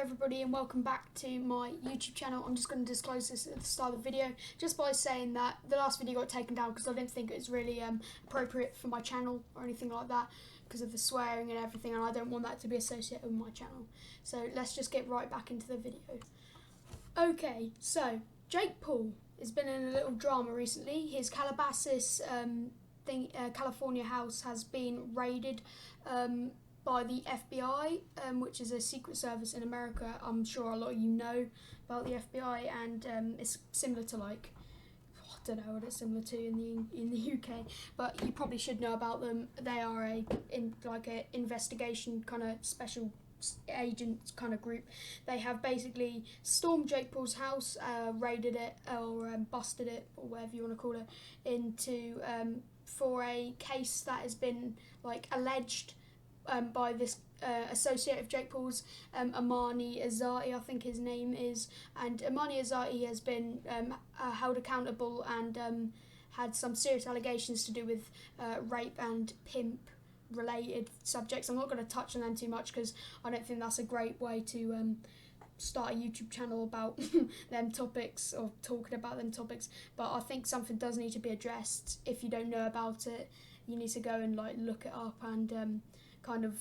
everybody and welcome back to my YouTube channel. I'm just going to disclose this at the start of the video just by saying that the last video got taken down because I didn't think it was really appropriate for my channel or anything like that because of the swearing and everything, and I don't want that to be associated with my channel. So let's just get right back into the video. Okay, so Jake Paul has been in a little drama recently. His Calabasas California house has been raided by the FBI, which is a secret service in America. I'm sure a lot of you know about the FBI, and it's similar to I don't know what it's similar to in the UK, but you probably should know about them. They are a investigation kind of special agent kind of group. They have basically stormed Jake Paul's house, raided it or busted it or whatever you want to call it into for a case that has been alleged by this associate of Jake Paul's, Amani Azzati, I think his name is, and Amani Azzati has been held accountable and had some serious allegations to do with rape and pimp related subjects. I'm not going to touch on them too much because I don't think that's a great way to start a YouTube channel about them topics or talking about them topics, but I think something does need to be addressed. If you don't know about it, you need to go and look it up and kind of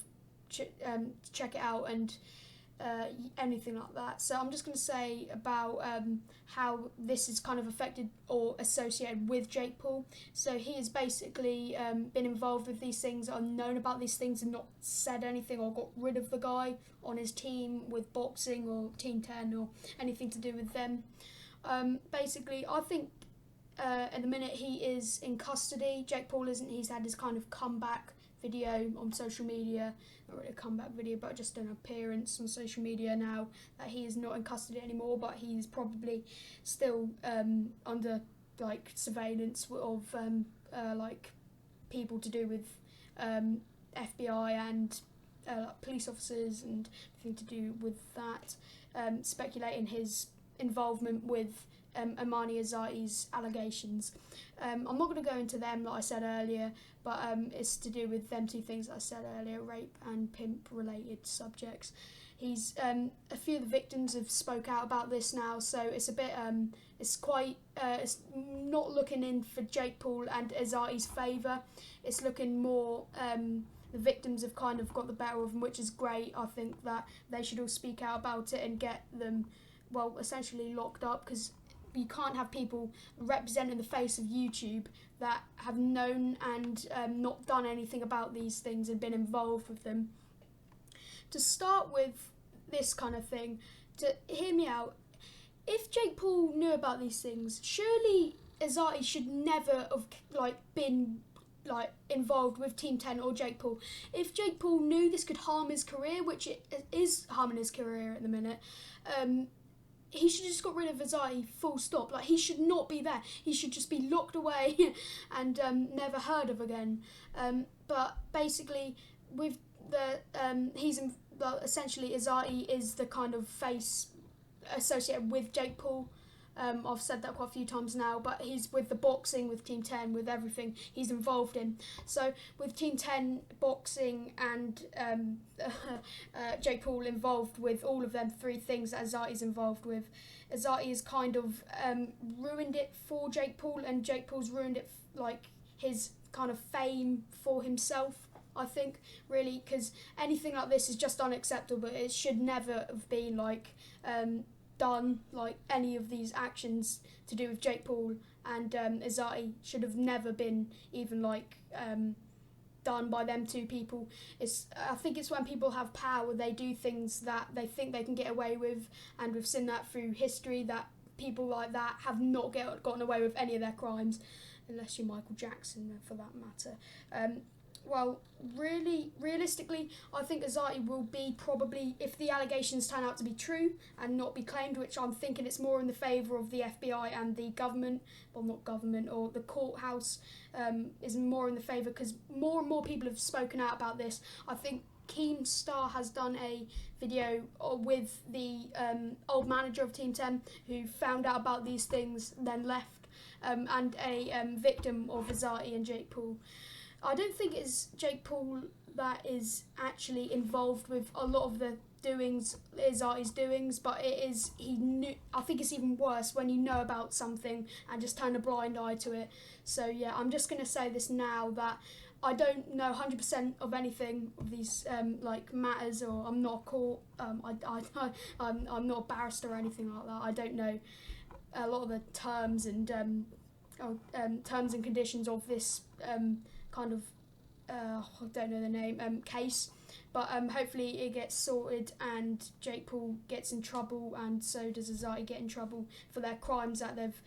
check it out and anything like that. So I'm just going to say about how this is kind of affected or associated with Jake Paul. So he has basically been involved with these things, or known about these things and not said anything or got rid of the guy on his team with boxing or Team 10 or anything to do with them. Basically, I think at the minute he is in custody. Jake Paul isn't. He's had his kind of comeback video on social media, not really a comeback video, but just an appearance on social media now that he is not in custody anymore, but he's probably still under surveillance of people to do with FBI and police officers and everything to do with that, speculating his involvement with Amani Azzati's allegations. I'm not going to go into them like I said earlier, but it's to do with them two things that I said earlier, rape and pimp related subjects. He's a few of the victims have spoke out about this now, so it's a bit it's not looking in for Jake Paul and Azzati's favour. It's looking more the victims have kind of got the better of them, which is great. I think that they should all speak out about it and get them essentially locked up, because you can't have people representing the face of YouTube that have known and not done anything about these things and been involved with them. To start with this kind of thing, to hear me out, if Jake Paul knew about these things, surely Azzati should never have been involved with Team 10 or Jake Paul. If Jake Paul knew this could harm his career, which it is harming his career at the minute, he should just got rid of Azzati, full stop. He should not be there. He should just be locked away and never heard of again. But basically, with the essentially Azzati is the kind of face associated with Jake Paul. I've said that quite a few times now, but he's with the boxing, with Team 10, with everything he's involved in. So with Team 10 boxing and Jake Paul involved with all of them three things that Azzati's involved with, Azzati has kind of ruined it for Jake Paul, and Jake Paul's ruined it his kind of fame for himself, I think, really, because anything like this is just unacceptable. It should never have been done. Any of these actions to do with Jake Paul and Azzati should have never been even done by them two people. I think it's when people have power, they do things that they think they can get away with, and we've seen that through history, that people like that have not gotten away with any of their crimes, unless you're Michael Jackson for that matter. Realistically, I think Azzati will be probably, if the allegations turn out to be true and not be claimed, which I'm thinking it's more in the favour of the FBI and the government, or the courthouse is more in the favour, because more and more people have spoken out about this. I think Keemstar has done a video with the old manager of Team 10 who found out about these things, then left, and a victim of Azzati and Jake Paul. I don't think it's Jake Paul that is actually involved with a lot of the doings is Artie's doings, but he knew. I think it's even worse when you know about something and just turn a blind eye to it. So yeah, I'm just gonna say this now, that I don't know 100% of anything of these like matters, or I'm not a court. I'm not a barrister or anything like that. I don't know a lot of the terms and terms and conditions of this kind of I don't know the name case. But hopefully it gets sorted and Jake Paul gets in trouble, and so does Azati get in trouble for their crimes that they've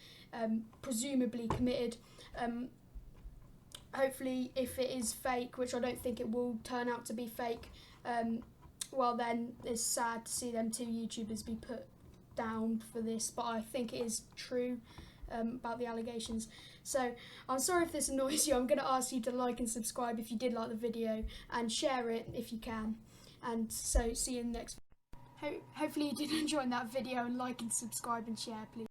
presumably committed. Hopefully, if it is fake, which I don't think it will turn out to be fake, well then it's sad to see them two YouTubers be put down for this, but I think it is true about the allegations. So I'm sorry if this annoys you. I'm going to ask you to like and subscribe if you did like the video, and share it if you can. And so see you in the next video. Hopefully you did enjoy that video, and like and subscribe and share, please.